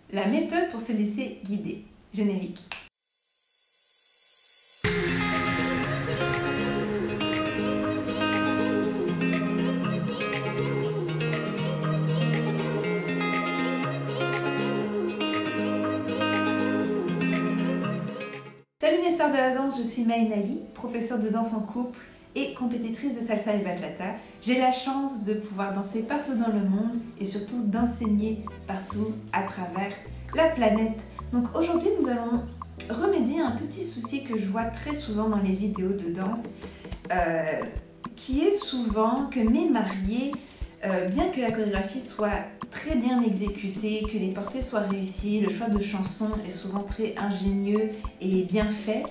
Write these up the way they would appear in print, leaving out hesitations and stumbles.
La méthode pour se laisser guider. Générique. Salut les stars de la danse, je suis Maï Nali, professeure de danse en couple et compétitrice de salsa et bachata. J'ai la chance de pouvoir danser partout dans le monde et surtout d'enseigner partout à travers la planète. Donc aujourd'hui, nous allons remédier à un petit souci que je vois très souvent dans les vidéos de danse, qui est souvent que mes mariés, bien que la chorégraphie soit très bien exécutée, que les portées soient réussies, le choix de chansons est souvent très ingénieux et bien fait,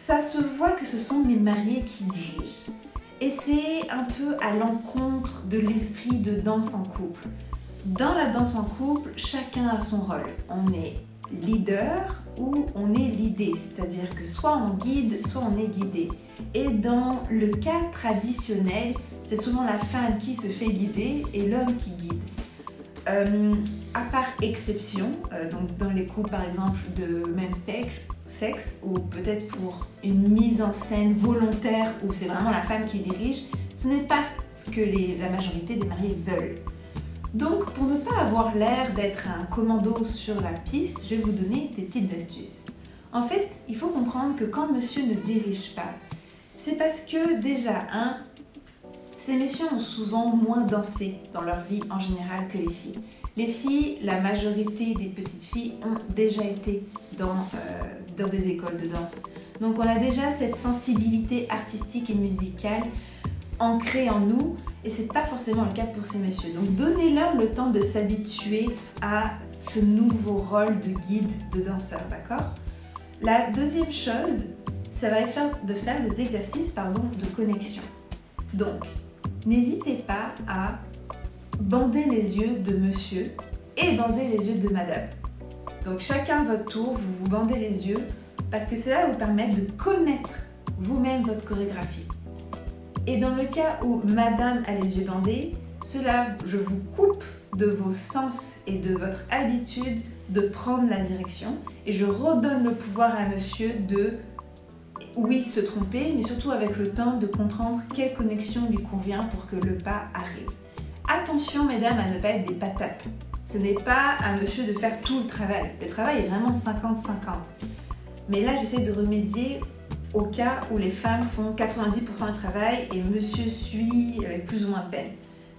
ça se voit que ce sont mes mariés qui dirigent. Et c'est un peu à l'encontre de l'esprit de danse en couple. Dans la danse en couple, chacun a son rôle. On est leader ou on est leadé, c'est-à-dire que soit on guide, soit on est guidé. Et dans le cas traditionnel, c'est souvent la femme qui se fait guider et l'homme qui guide. À part exception, donc dans les couples par exemple de même sexe ou peut-être pour une mise en scène volontaire où c'est vraiment la femme qui dirige, ce n'est pas ce que la majorité des mariés veulent. Donc pour ne pas avoir l'air d'être un commando sur la piste, je vais vous donner des petites astuces. En fait, il faut comprendre que quand monsieur ne dirige pas, c'est parce que déjà, ces messieurs ont souvent moins dansé dans leur vie en général que les filles. Les filles, la majorité des petites filles ont déjà été dans des écoles de danse. Donc on a déjà cette sensibilité artistique et musicale ancrée en nous et c'est pas forcément le cas pour ces messieurs. Donc donnez-leur le temps de s'habituer à ce nouveau rôle de guide, de danseur, d'accord? La deuxième chose, ça va être de faire des exercices de connexion. Donc, n'hésitez pas à bander les yeux de monsieur et bander les yeux de madame. Donc chacun à votre tour, vous vous bandez les yeux parce que cela va vous permettre de connaître vous-même votre chorégraphie. Et dans le cas où madame a les yeux bandés, je vous coupe de vos sens et de votre habitude de prendre la direction et je redonne le pouvoir à monsieur de oui, se tromper, mais surtout avec le temps de comprendre quelle connexion lui convient pour que le pas arrive. Attention, mesdames, à ne pas être des patates. Ce n'est pas à monsieur de faire tout le travail. Le travail est vraiment 50-50. Mais là, j'essaie de remédier au cas où les femmes font 90% du travail et monsieur suit avec plus ou moins de peine.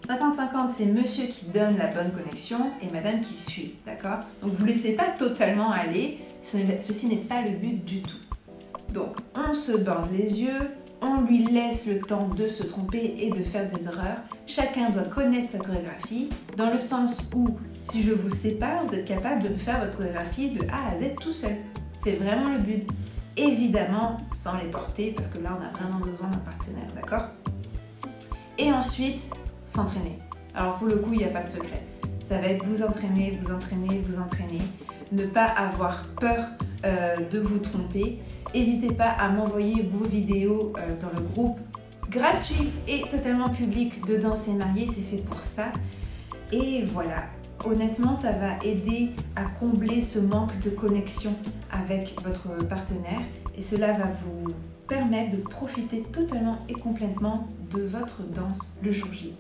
50-50, c'est monsieur qui donne la bonne connexion et madame qui suit, d'accord? Donc vous ne laissez pas totalement aller, ceci n'est pas le but du tout. Donc, on se bande les yeux, on lui laisse le temps de se tromper et de faire des erreurs. Chacun doit connaître sa chorégraphie, dans le sens où, si je vous sépare, vous êtes capable de faire votre chorégraphie de A à Z tout seul. C'est vraiment le but. Évidemment, sans les porter, parce que là, on a vraiment besoin d'un partenaire, d'accord? Et ensuite, s'entraîner. Alors, pour le coup, il n'y a pas de secret. Ça va être vous entraîner, vous entraîner, vous entraîner. Ne pas avoir peur de vous tromper. N'hésitez pas à m'envoyer vos vidéos dans le groupe gratuit et totalement public de Danse et Mariée, c'est fait pour ça. Et voilà, honnêtement, ça va aider à combler ce manque de connexion avec votre partenaire et cela va vous permettre de profiter totalement et complètement de votre danse le jour J.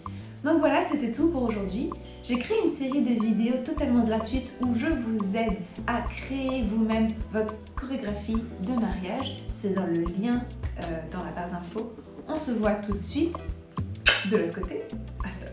Donc voilà, c'était tout pour aujourd'hui. J'ai créé une série de vidéos totalement gratuites où je vous aide à créer vous-même votre chorégraphie de mariage. C'est dans le lien dans la barre d'infos. On se voit tout de suite de l'autre côté. Hasta